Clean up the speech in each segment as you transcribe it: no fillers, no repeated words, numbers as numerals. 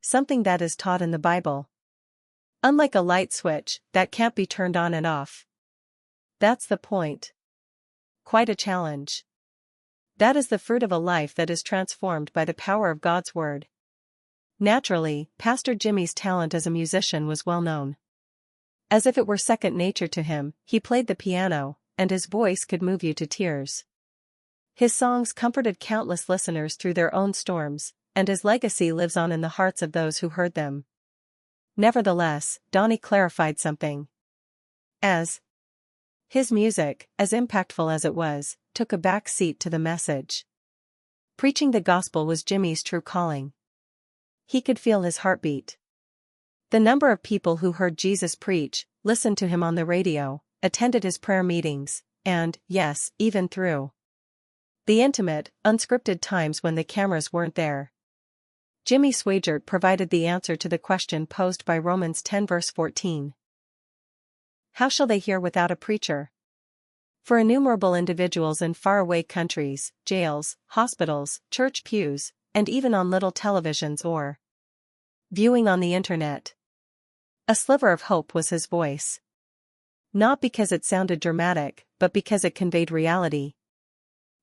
something that is taught in the Bible. Unlike a light switch that can't be turned on and off. That's the point. Quite a challenge. That is the fruit of a life that is transformed by the power of God's Word. Naturally, Pastor Jimmy's talent as a musician was well known. As if it were second nature to him, he played the piano, and his voice could move you to tears. His songs comforted countless listeners through their own storms, and his legacy lives on in the hearts of those who heard them. Nevertheless, Donnie clarified something. His music, as impactful as it was, took a back seat to the message. Preaching the gospel was Jimmy's true calling. He could feel his heartbeat. The number of people who heard Jesus preach, listened to him on the radio, attended his prayer meetings, and, yes, even through the intimate, unscripted times when the cameras weren't there. Jimmy Swaggart provided the answer to the question posed by Romans 10 verse 14. How shall they hear without a preacher? For innumerable individuals in faraway countries, jails, hospitals, church pews, and even on little televisions or viewing on the internet. A sliver of hope was his voice. Not because it sounded dramatic, but because it conveyed reality.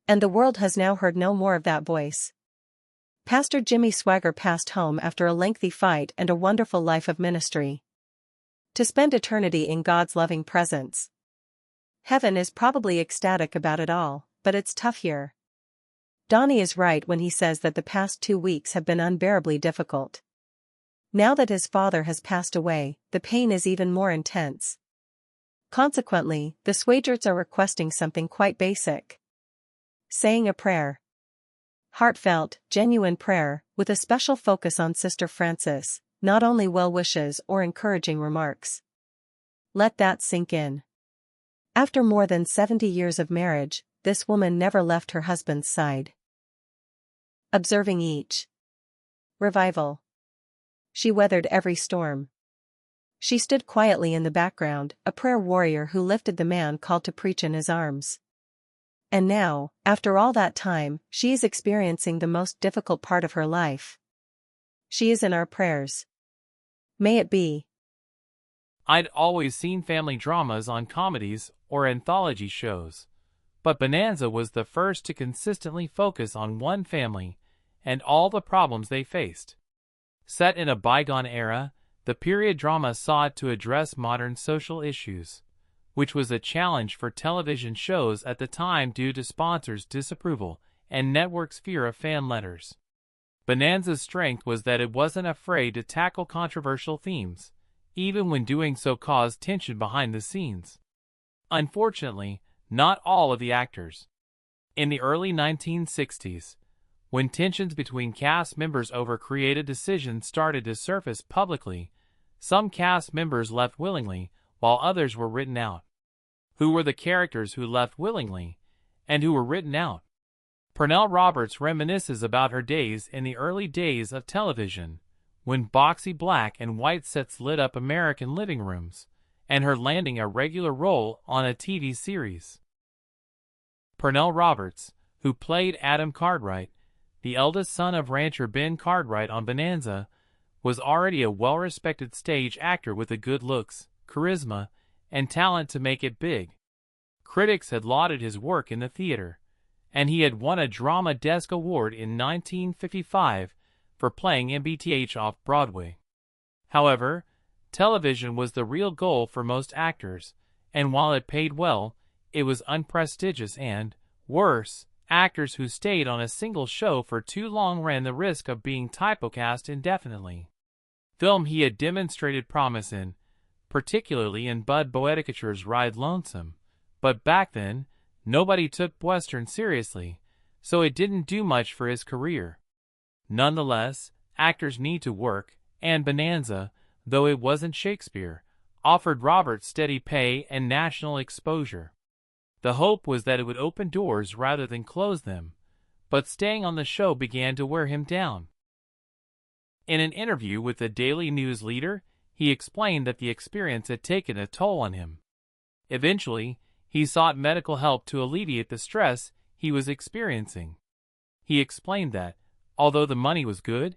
And the world has now heard no more of that voice. Pastor Jimmy Swaggart passed home after a lengthy fight and a wonderful life of ministry. To spend eternity in God's loving presence. Heaven is probably ecstatic about it all, but it's tough here. Donnie is right when he says that the past 2 weeks have been unbearably difficult. Now that his father has passed away, the pain is even more intense. Consequently, the Swaggarts are requesting something quite basic. Saying a prayer. Heartfelt, genuine prayer, with a special focus on Sister Frances, not only well wishes or encouraging remarks. Let that sink in. After more than 70 years of marriage, this woman never left her husband's side. Observing each revival. She weathered every storm. She stood quietly in the background, a prayer warrior who lifted the man called to preach in his arms. And now, after all that time, she is experiencing the most difficult part of her life. She is in our prayers. May it be. I'd always seen family dramas on comedies or anthology shows, but Bonanza was the first to consistently focus on one family and all the problems they faced. Set in a bygone era, the period drama sought to address modern social issues, which was a challenge for television shows at the time due to sponsors' disapproval and networks' fear of fan letters. Bonanza's strength was that it wasn't afraid to tackle controversial themes, even when doing so caused tension behind the scenes. Unfortunately, not all of the actors. In the early 1960s, when tensions between cast members over creative decisions started to surface publicly, some cast members left willingly, while others were written out. Who were the characters who left willingly, and who were written out? Pernell Roberts reminisces about her days in the early days of television, when boxy black and white sets lit up American living rooms, and her landing a regular role on a TV series. Pernell Roberts, who played Adam Cartwright, the eldest son of rancher Ben Cartwright on Bonanza, was already a well-respected stage actor with the good looks, charisma, and talent to make it big. Critics had lauded his work in the theater, and he had won a Drama Desk Award in 1955 for playing MBTH off-Broadway. However, television was the real goal for most actors, and while it paid well, it was unprestigious and, worse, actors who stayed on a single show for too long ran the risk of being typecast indefinitely. Film he had demonstrated promise in, particularly in Bud Boetikatur's Ride Lonesome, but back then, nobody took Western seriously, so it didn't do much for his career. Nonetheless, actors need to work, and Bonanza, though it wasn't Shakespeare, offered Roberts steady pay and national exposure. The hope was that it would open doors rather than close them, but staying on the show began to wear him down. In an interview with the Daily News Leader, he explained that the experience had taken a toll on him. Eventually, he sought medical help to alleviate the stress he was experiencing. He explained that, although the money was good,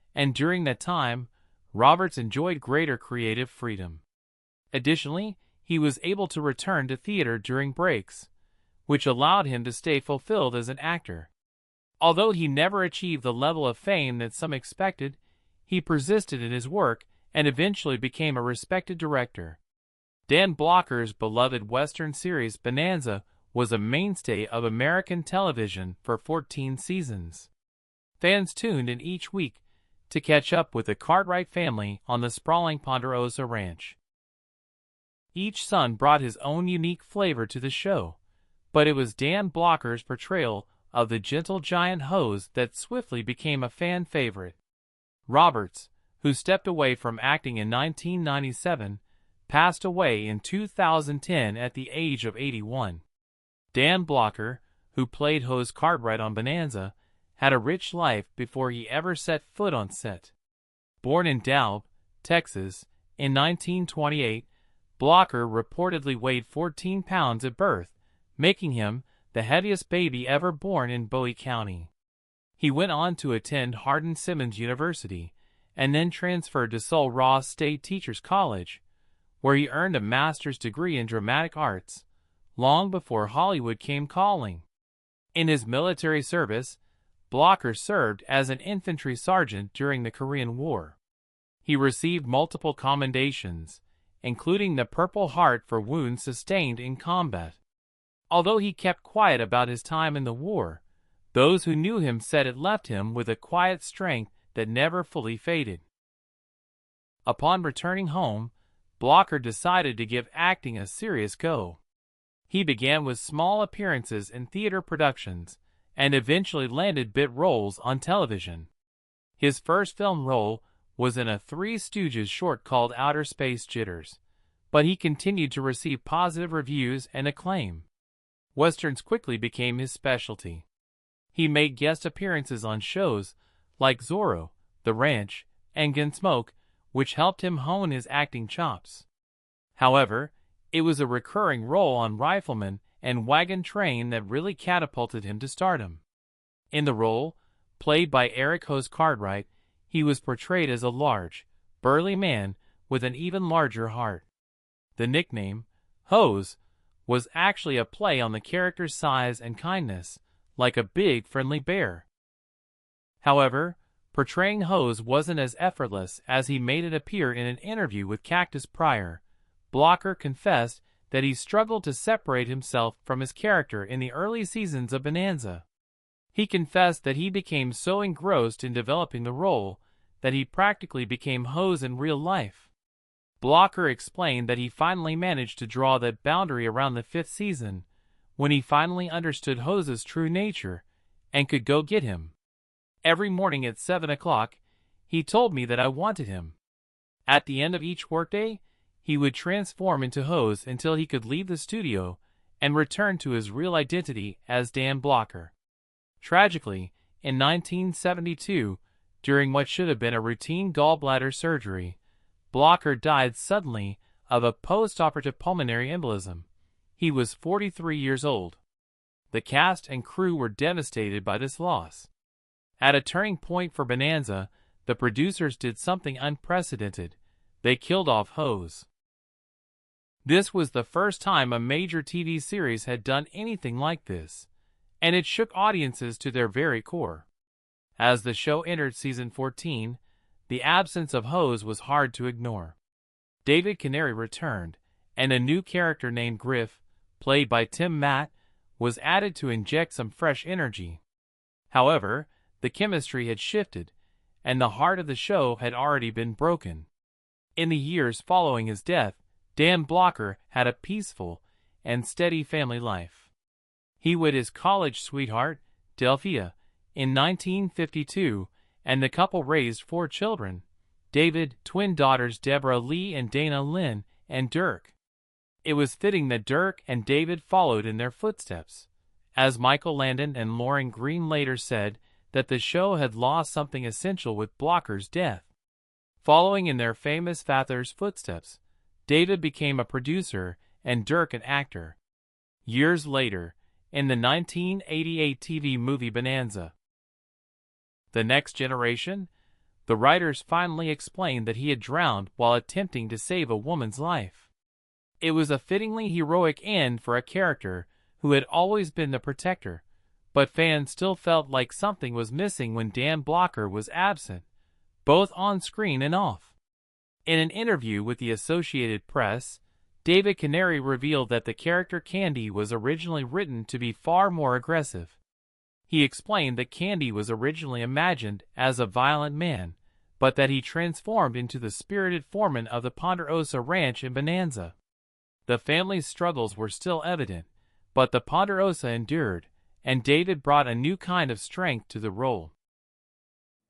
and during that time, Roberts enjoyed greater creative freedom. Additionally, he was able to return to theater during breaks, which allowed him to stay fulfilled as an actor. Although he never achieved the level of fame that some expected, he persisted in his work and eventually became a respected director. Dan Blocker's beloved Western series Bonanza was a mainstay of American television for 14 seasons. Fans tuned in each week to catch up with the Cartwright family on the sprawling Ponderosa Ranch. Each son brought his own unique flavor to the show, but it was Dan Blocker's portrayal of the gentle giant Hose that swiftly became a fan favorite. Roberts, who stepped away from acting in 1997, passed away in 2010 at the age of 81. Dan Blocker, who played Hose Cartwright on Bonanza, had a rich life before he ever set foot on set. Born in Dallas, Texas, in 1928, Blocker reportedly weighed 14 pounds at birth, making him the heaviest baby ever born in Bowie County. He went on to attend Hardin-Simmons University and then transferred to Sul Ross State Teachers College, where he earned a master's degree in dramatic arts, long before Hollywood came calling. In his military service, Blocker served as an infantry sergeant during the Korean War. He received multiple commendations, including the Purple Heart for wounds sustained in combat. Although he kept quiet about his time in the war, those who knew him said it left him with a quiet strength that never fully faded. Upon returning home, Blocker decided to give acting a serious go. He began with small appearances in theater productions and eventually landed bit roles on television. His first film role was in a Three Stooges short called Outer Space Jitters, but he continued to receive positive reviews and acclaim. Westerns quickly became his specialty. He made guest appearances on shows like Zorro, The Ranch, and Gunsmoke, which helped him hone his acting chops. However, it was a recurring role on Rifleman and Wagon Train that really catapulted him to stardom. In the role, played by Eric Hose Cartwright, he was portrayed as a large, burly man with an even larger heart. The nickname, Hose, was actually a play on the character's size and kindness, like a big friendly bear. However, portraying Hose wasn't as effortless as he made it appear in an interview with Cactus Pryor. Blocker confessed that he struggled to separate himself from his character in the early seasons of Bonanza. He confessed that he became so engrossed in developing the role that he practically became Hose in real life. Blocker explained that he finally managed to draw that boundary around the 5th season, when he finally understood Hose's true nature and could go get him. Every morning at 7 o'clock, he told me that I wanted him. At the end of each workday, he would transform into Hose until he could leave the studio and return to his real identity as Dan Blocker. Tragically, in 1972, during what should have been a routine gallbladder surgery, Blocker died suddenly of a post-operative pulmonary embolism. He was 43 years old. The cast and crew were devastated by this loss. At a turning point for Bonanza, the producers did something unprecedented. They killed off Hose. This was the first time a major TV series had done anything like this, and it shook audiences to their very core. As the show entered season 14, the absence of Hose was hard to ignore. David Canary returned, and a new character named Griff, played by Tim Matt, was added to inject some fresh energy. However, the chemistry had shifted, and the heart of the show had already been broken. In the years following his death, Dan Blocker had a peaceful and steady family life. He wed his college sweetheart, Delphia, in 1952, and the couple raised 4 children: David, twin daughters Deborah Lee and Dana Lynn, and Dirk. It was fitting that Dirk and David followed in their footsteps, as Michael Landon and Lauren Green later said that the show had lost something essential with Blocker's death. Following in their famous father's footsteps, David became a producer and Dirk an actor. Years later, in the 1988 TV movie Bonanza, The Next Generation, the writers finally explained that he had drowned while attempting to save a woman's life. It was a fittingly heroic end for a character who had always been the protector, but fans still felt like something was missing when Dan Blocker was absent, both on screen and off. In an interview with the Associated Press, David Canary revealed that the character Candy was originally written to be far more aggressive. He explained that Candy was originally imagined as a violent man, but that he transformed into the spirited foreman of the Ponderosa Ranch in Bonanza. The family's struggles were still evident, but the Ponderosa endured, and David brought a new kind of strength to the role.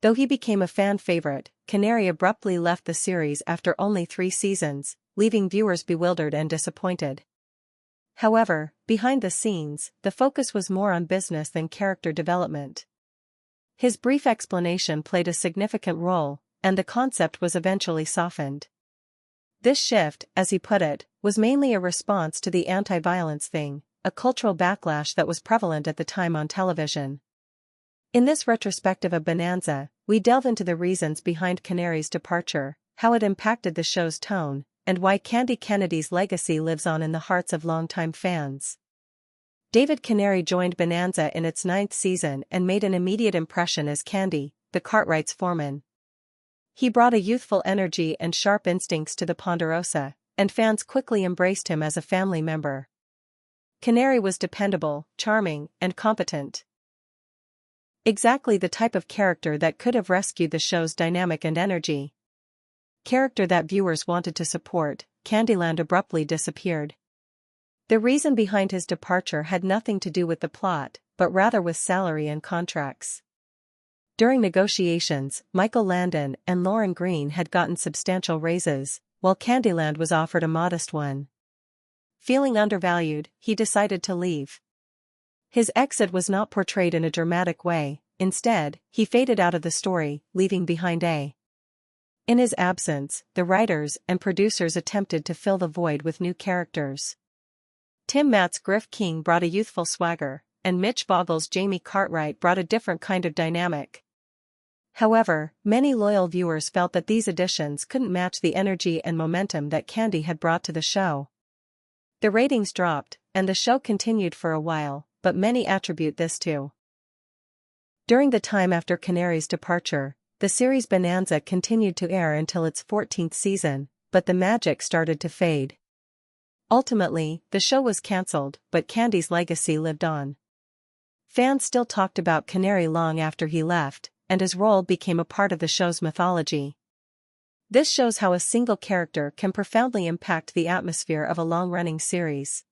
Though he became a fan favorite, Canary abruptly left the series after only 3 seasons, leaving viewers bewildered and disappointed. However, behind the scenes, the focus was more on business than character development. His brief explanation played a significant role, and the concept was eventually softened. This shift, as he put it, was mainly a response to the anti-violence thing, a cultural backlash that was prevalent at the time on television. In this retrospective of Bonanza, we delve into the reasons behind Canary's departure, how it impacted the show's tone, and why Candy Kennedy's legacy lives on in the hearts of longtime fans. David Canary joined Bonanza in its 9th season and made an immediate impression as Candy, the Cartwrights' foreman. He brought a youthful energy and sharp instincts to the Ponderosa, and fans quickly embraced him as a family member. Canary was dependable, charming, and competent. Exactly the type of character that could have rescued the show's dynamic and energy. Character that viewers wanted to support, Candyland abruptly disappeared. The reason behind his departure had nothing to do with the plot, but rather with salary and contracts. During negotiations, Michael Landon and Lauren Green had gotten substantial raises, while Candyland was offered a modest one. Feeling undervalued, he decided to leave. His exit was not portrayed in a dramatic way, instead, he faded out of the story, leaving behind a. In his absence, the writers and producers attempted to fill the void with new characters. Tim Matt's Griff King brought a youthful swagger, and Mitch Vogel's Jamie Cartwright brought a different kind of dynamic. However, many loyal viewers felt that these additions couldn't match the energy and momentum that Candy had brought to the show. The ratings dropped, and the show continued for a while, but many attribute this to. During the time after Canary's departure, the series Bonanza continued to air until its 14th season, but the magic started to fade. Ultimately, the show was cancelled, but Candy's legacy lived on. Fans still talked about Canary long after he left, and his role became a part of the show's mythology. This shows how a single character can profoundly impact the atmosphere of a long-running series.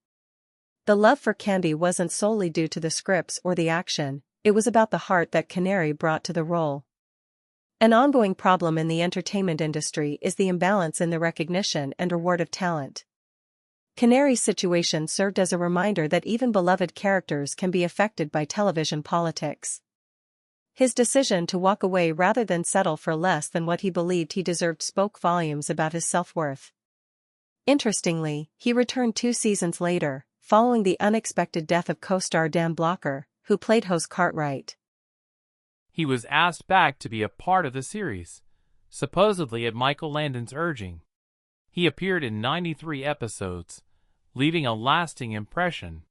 The love for Candy wasn't solely due to the scripts or the action, it was about the heart that Canary brought to the role. An ongoing problem in the entertainment industry is the imbalance in the recognition and reward of talent. Canary's situation served as a reminder that even beloved characters can be affected by television politics. His decision to walk away rather than settle for less than what he believed he deserved spoke volumes about his self-worth. Interestingly, he returned 2 seasons later, following the unexpected death of co-star Dan Blocker, who played host Cartwright. He was asked back to be a part of the series, supposedly at Michael Landon's urging. He appeared in 93 episodes, leaving a lasting impression.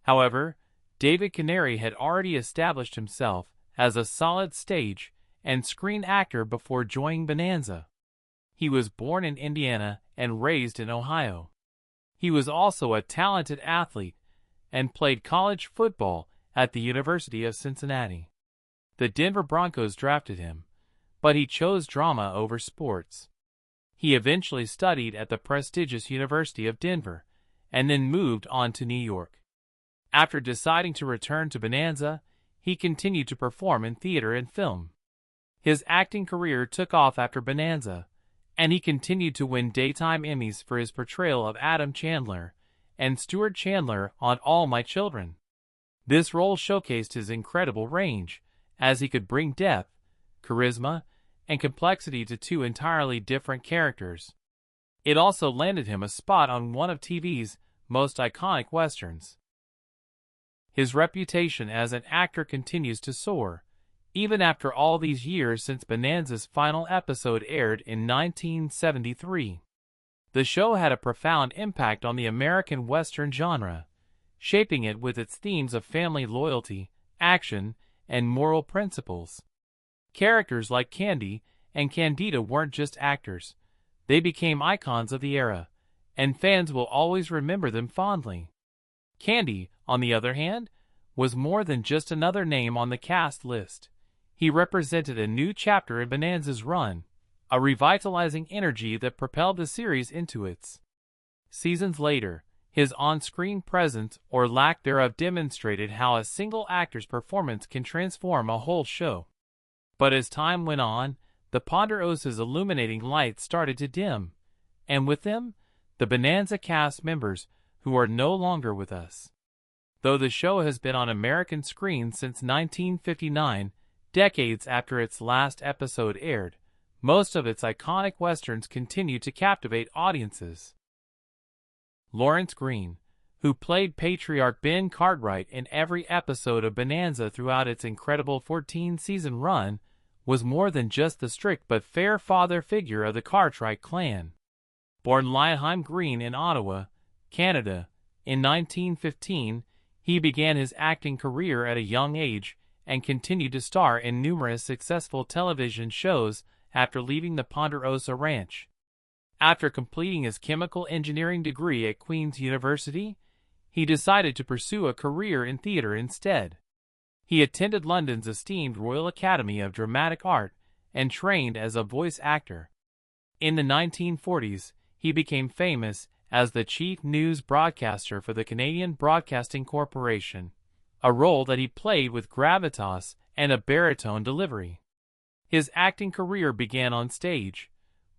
However, David Canary had already established himself as a solid stage and screen actor before joining Bonanza. He was born in Indiana and raised in Ohio. He was also a talented athlete and played college football at the University of Cincinnati. the Denver Broncos drafted him, but he chose drama over sports. He eventually studied at the prestigious University of Denver, and then moved on to New York. After deciding to return to Bonanza, he continued to perform in theater and film. His acting career took off after Bonanza, and he continued to win daytime Emmys for his portrayal of Adam Chandler and Stuart Chandler on All My Children. This role showcased his incredible range, as he could bring depth, charisma, and complexity to two entirely different characters. It also landed him a spot on one of TV's most iconic westerns. His reputation as an actor continues to soar, even after all these years since Bonanza's final episode aired in 1973. The show had a profound impact on the American Western genre, shaping it with its themes of family loyalty, action, and moral principles. Characters like Candy and Candida weren't just actors, they became icons of the era, and fans will always remember them fondly. Candy, on the other hand, was more than just another name on the cast list. He represented a new chapter in Bonanza's run, a revitalizing energy that propelled the series into its seasons later. His on-screen presence or lack thereof demonstrated how a single actor's performance can transform a whole show. But as time went on, the Ponderosa's illuminating lights started to dim, and with them, the Bonanza cast members who are no longer with us. Though the show has been on American screens since 1959, decades after its last episode aired, most of its iconic westerns continue to captivate audiences. Lawrence Greene, who played patriarch Ben Cartwright in every episode of Bonanza throughout its incredible 14-season run, was more than just the strict but fair father figure of the Cartwright clan. Born Lionheim Greene in Ottawa, Canada, in 1915, he began his acting career at a young age and continued to star in numerous successful television shows after leaving the Ponderosa Ranch. After completing his chemical engineering degree at Queen's University, he decided to pursue a career in theater instead. He attended London's esteemed Royal Academy of Dramatic Art and trained as a voice actor. In the 1940s, he became famous as the chief news broadcaster for the Canadian Broadcasting Corporation, a role that he played with gravitas and a baritone delivery. His acting career began on stage,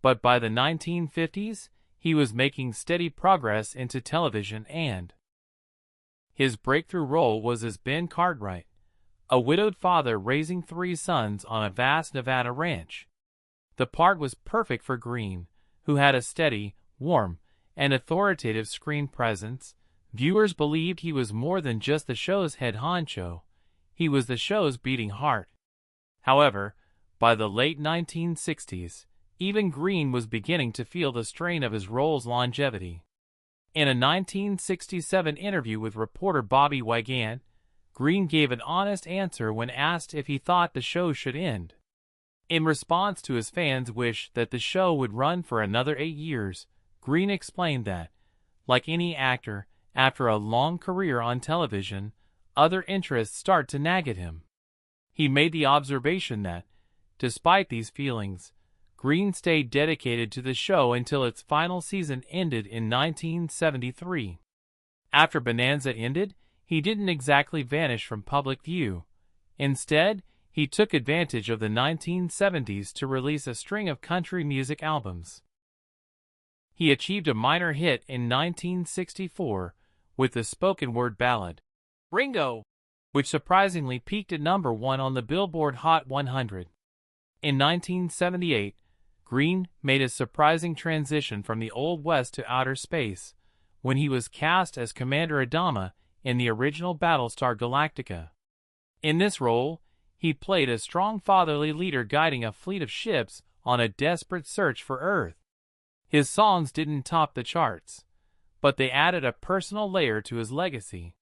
but by the 1950s, he was making steady progress into television, and his breakthrough role was as Ben Cartwright, a widowed father raising 3 sons on a vast Nevada ranch. The part was perfect for Greene, who had a steady, warm, and authoritative screen presence. Viewers believed he was more than just the show's head honcho, he was the show's beating heart. However, by the late 1960s, even Greene was beginning to feel the strain of his role's longevity. In a 1967 interview with reporter Bobby Wygant, Greene gave an honest answer when asked if he thought the show should end. In response to his fans' wish that the show would run for another 8 years, Greene explained that, like any actor, after a long career on television, other interests start to nag at him. He made the observation that, despite these feelings, Greene stayed dedicated to the show until its final season ended in 1973. After Bonanza ended, he didn't exactly vanish from public view. Instead, he took advantage of the 1970s to release a string of country music albums. He achieved a minor hit in 1964 with the spoken-word ballad, "Ringo," which surprisingly peaked at #1 on the Billboard Hot 100. In 1978, Greene made a surprising transition from the Old West to outer space, when he was cast as Commander Adama in the original Battlestar Galactica. In this role, he played a strong fatherly leader guiding a fleet of ships on a desperate search for Earth. His songs didn't top the charts, but they added a personal layer to his legacy.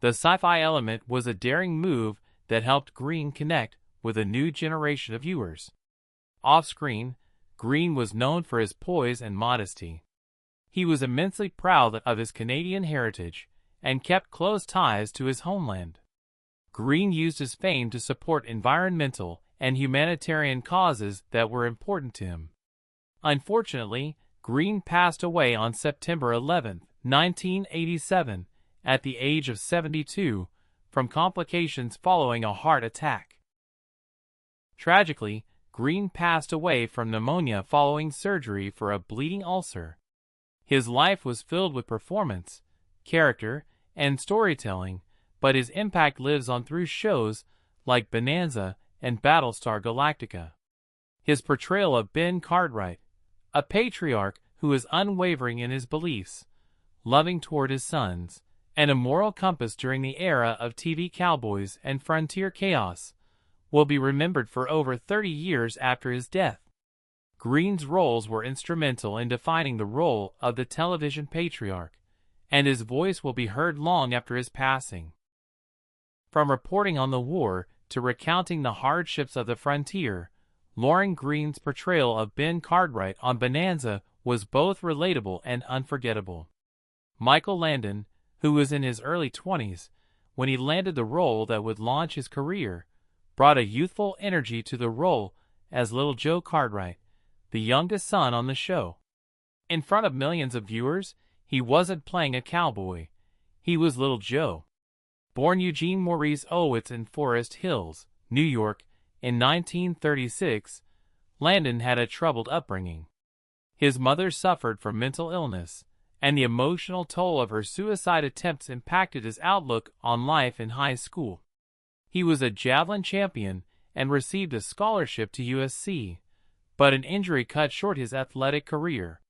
The sci-fi element was a daring move that helped Greene connect with a new generation of viewers. Off-screen, Greene was known for his poise and modesty. He was immensely proud of his Canadian heritage and kept close ties to his homeland. Green used his fame to support environmental and humanitarian causes that were important to him. Unfortunately, Green passed away on September 11, 1987, at the age of 72, from complications following a heart attack. Tragically, Green passed away from pneumonia following surgery for a bleeding ulcer. His life was filled with performance, character, and storytelling, but his impact lives on through shows like Bonanza and Battlestar Galactica. His portrayal of Ben Cartwright, a patriarch who is unwavering in his beliefs, loving toward his sons, and a moral compass during the era of TV cowboys and frontier chaos, will be remembered for over 30 years after his death. Green's roles were instrumental in defining the role of the television patriarch, and his voice will be heard long after his passing. From reporting on the war to recounting the hardships of the frontier, Lorne Greene's portrayal of Ben Cartwright on Bonanza was both relatable and unforgettable. Michael Landon, who was in his early 20s when he landed the role that would launch his career, brought a youthful energy to the role as Little Joe Cartwright, the youngest son on the show. In front of millions of viewers, he wasn't playing a cowboy. He was Little Joe. Born Eugene Maurice Owitz in Forest Hills, New York, in 1936, Landon had a troubled upbringing. His mother suffered from mental illness, and the emotional toll of her suicide attempts impacted his outlook on life in high school. He was a javelin champion and received a scholarship to USC, but an injury cut short his athletic career.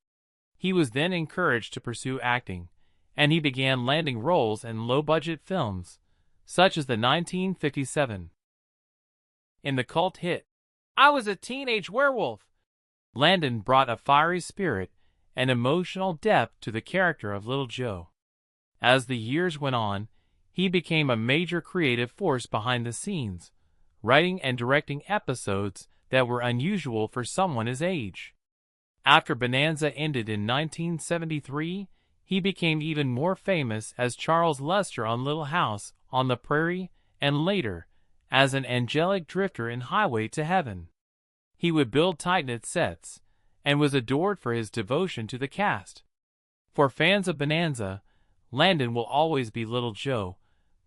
He was then encouraged to pursue acting, and he began landing roles in low-budget films, such as the 1957. In the cult hit, "I Was a Teenage Werewolf," Landon brought a fiery spirit and emotional depth to the character of Little Joe. As the years went on, he became a major creative force behind the scenes, writing and directing episodes that were unusual for someone his age. After Bonanza ended in 1973, he became even more famous as Charles Lester on Little House on the Prairie, and later, as an angelic drifter in Highway to Heaven. He would build tight-knit sets, and was adored for his devotion to the cast. For fans of Bonanza, Landon will always be Little Joe,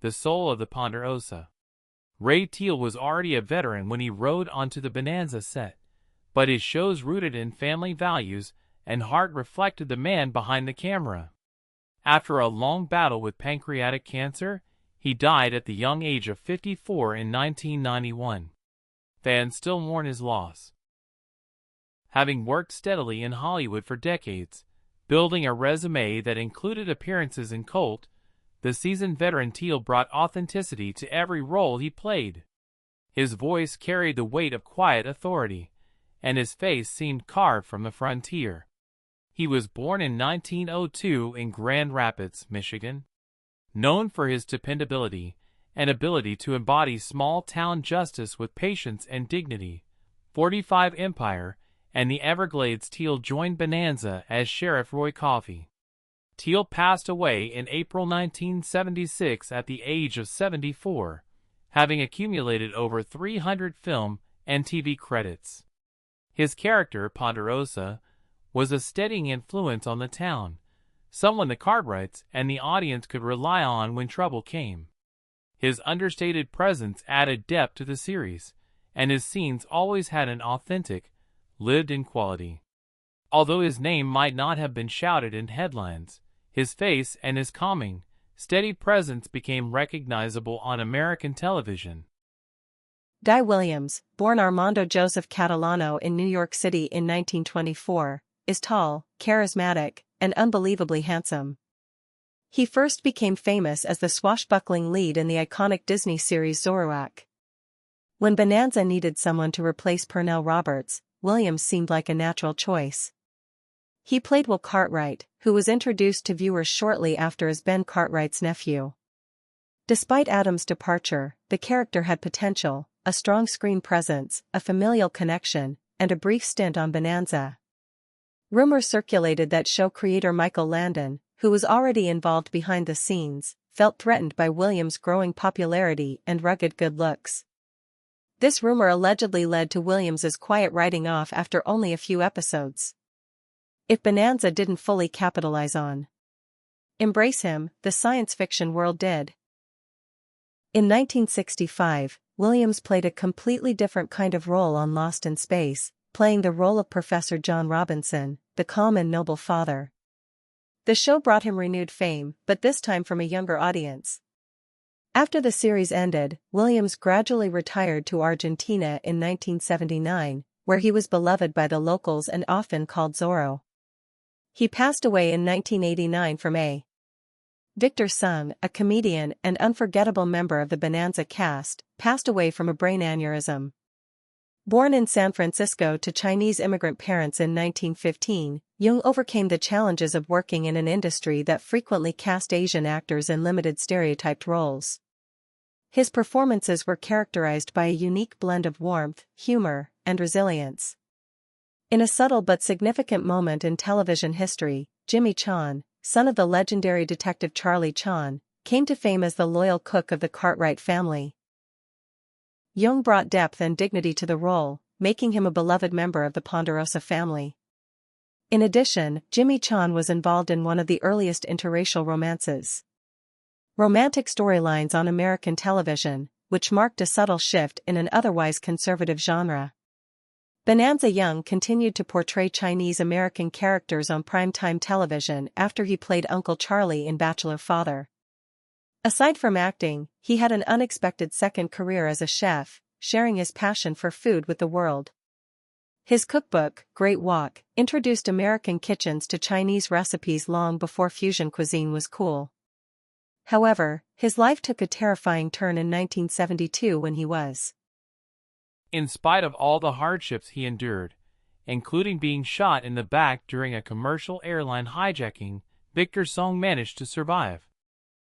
the soul of the Ponderosa. Ray Teal was already a veteran when he rode onto the Bonanza set, but his shows rooted in family values and heart reflected the man behind the camera. After a long battle with pancreatic cancer, he died at the young age of 54 in 1991. Fans still mourn his loss. Having worked steadily in Hollywood for decades, building a resume that included appearances in Cult, the seasoned veteran Teal brought authenticity to every role he played. His voice carried the weight of quiet authority, and his face seemed carved from the frontier. He was born in 1902 in Grand Rapids, Michigan. Known for his dependability and ability to embody small-town justice with patience and dignity, 45 Empire and the Everglades, Teal joined Bonanza as Sheriff Roy Coffey. Teal passed away in April 1976 at the age of 74, having accumulated over 300 film and TV credits. His character, Ponderosa, was a steadying influence on the town, someone the Cartwrights and the audience could rely on when trouble came. His understated presence added depth to the series, and his scenes always had an authentic, lived-in quality. Although his name might not have been shouted in headlines, his face and his calming, steady presence became recognizable on American television. Guy Williams, born Armando Joseph Catalano in New York City in 1924, is tall, charismatic, and unbelievably handsome. He first became famous as the swashbuckling lead in the iconic Disney series Zoroark. When Bonanza needed someone to replace Pernell Roberts, Williams seemed like a natural choice. He played Will Cartwright, who was introduced to viewers shortly after as Ben Cartwright's nephew. Despite Adam's departure, the character had potential, a strong screen presence, a familial connection, and a brief stint on Bonanza. Rumors circulated that show creator Michael Landon, who was already involved behind the scenes, felt threatened by Williams' growing popularity and rugged good looks. This rumor allegedly led to Williams's quiet writing off after only a few episodes. If Bonanza didn't fully capitalize on embrace him, the science fiction world did. In 1965, Williams played a completely different kind of role on Lost in Space, playing the role of Professor John Robinson, the calm and noble father. The show brought him renewed fame, but this time from a younger audience. After the series ended, Williams gradually retired to Argentina in 1979, where he was beloved by the locals and often called Zorro. He passed away in 1989 from a Victor Sung, a comedian and unforgettable member of the Bonanza cast, passed away from a brain aneurysm. Born in San Francisco to Chinese immigrant parents in 1915, Jung overcame the challenges of working in an industry that frequently cast Asian actors in limited stereotyped roles. His performances were characterized by a unique blend of warmth, humor, and resilience. In a subtle but significant moment in television history, Jimmy Chan, son of the legendary detective Charlie Chan, came to fame as the loyal cook of the Cartwright family. Jung brought depth and dignity to the role, making him a beloved member of the Ponderosa family. In addition, Jimmy Chan was involved in one of the earliest interracial romantic storylines on American television, which marked a subtle shift in an otherwise conservative genre. Bonanza Jung continued to portray Chinese American characters on primetime television after he played Uncle Charlie in Bachelor Father. Aside from acting, he had an unexpected second career as a chef, sharing his passion for food with the world. His cookbook, Great Wok, introduced American kitchens to Chinese recipes long before fusion cuisine was cool. However, his life took a terrifying turn in 1972 when he was. In spite of all the hardships he endured, including being shot in the back during a commercial airline hijacking, Victor Sung managed to survive.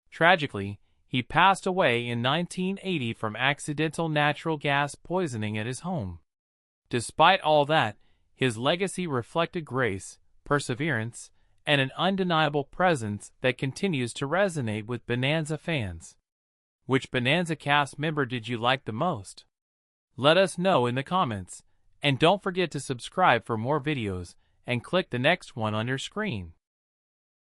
Tragically, he passed away in 1980 from accidental natural gas poisoning at his home. Despite all that, his legacy reflected grace, perseverance, and an undeniable presence that continues to resonate with Bonanza fans. Which Bonanza cast member did you like the most? Let us know in the comments, and don't forget to subscribe for more videos and click the next one on your screen.